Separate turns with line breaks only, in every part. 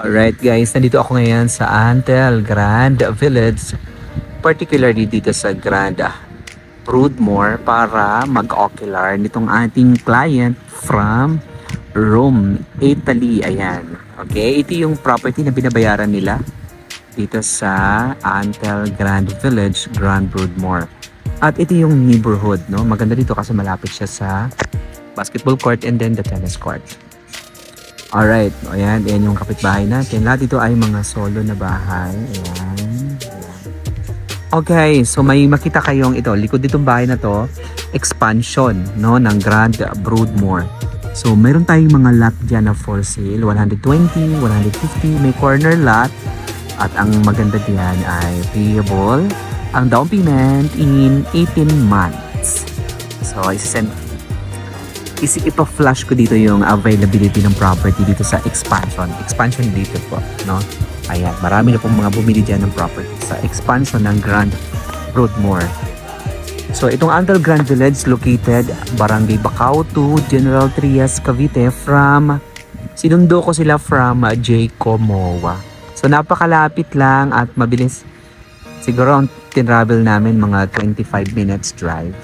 Alright guys, nandito ako ngayon sa Antel Grand Village, particularly dito sa Grand Broadmoor para mag-ocular nitong ating client from Rome, Italy. Ayan. Okay, ito yung property na binabayaran nila dito sa Antel Grand Village, Grand Broadmoor. At ito yung neighborhood, no? Maganda dito kasi malapit siya sa basketball court and then the tennis court. Alright, ayan yung kapitbahay natin. Lahat ito ay mga solo na bahay. Ayan. Okay, so may makita kayong ito. Likod ditong bahay na to, expansion, no, ng Grand Broadmoor. So, meron tayong mga lot dyan na for sale. 120, 150, may corner lot. At ang maganda diyan ay payable ang down payment in 18 months. So, ipa-flash ko dito yung availability ng property dito sa expansion. Expansion dito po, no? Ayan, marami na pong mga bumili dyan ng property sa expansion ng Grand Broadmoor. So, itong Antel Grand Village located Barangay Bacau 2, General Trias, Cavite sinundo ko sila from Jcomoa. So, napakalapit lang at mabilis. Siguro ang tinravel namin mga 25 minutes drive.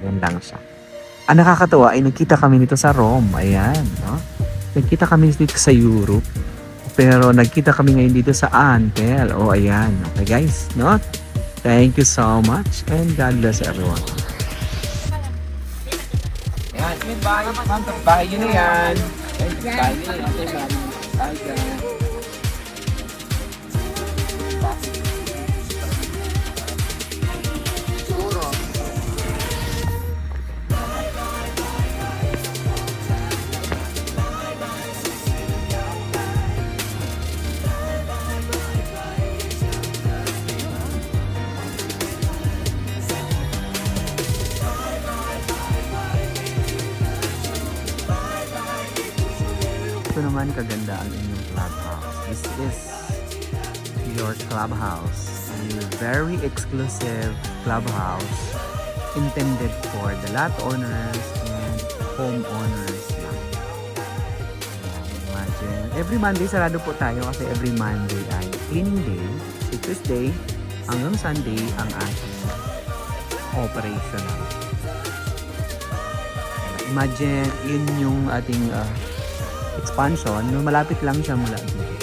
Yan lang siya. Ang nakakatawa ay nagkita kami nito sa Rome. Ayan, no? Nagkita kami dito sa Europe. Pero nagkita kami ngayon dito sa Antel. Oh, ayan. Okay, guys, no? Thank you so much and God bless everyone. Ayan, yun ba? Ma'am, bahay yun na yan. Bahay yun na yan. Bahay yun. Ito naman kaganda ang inyong clubhouse. This is your clubhouse. A very exclusive clubhouse intended for the lot owners and homeowners lang. Imagine, every Monday sarado po tayo kasi every Monday ay cleaning day. So Tuesday hanggang Sunday ang ating operational. Imagine, yun yung ating expansion, no, malapit lang siya mula dito.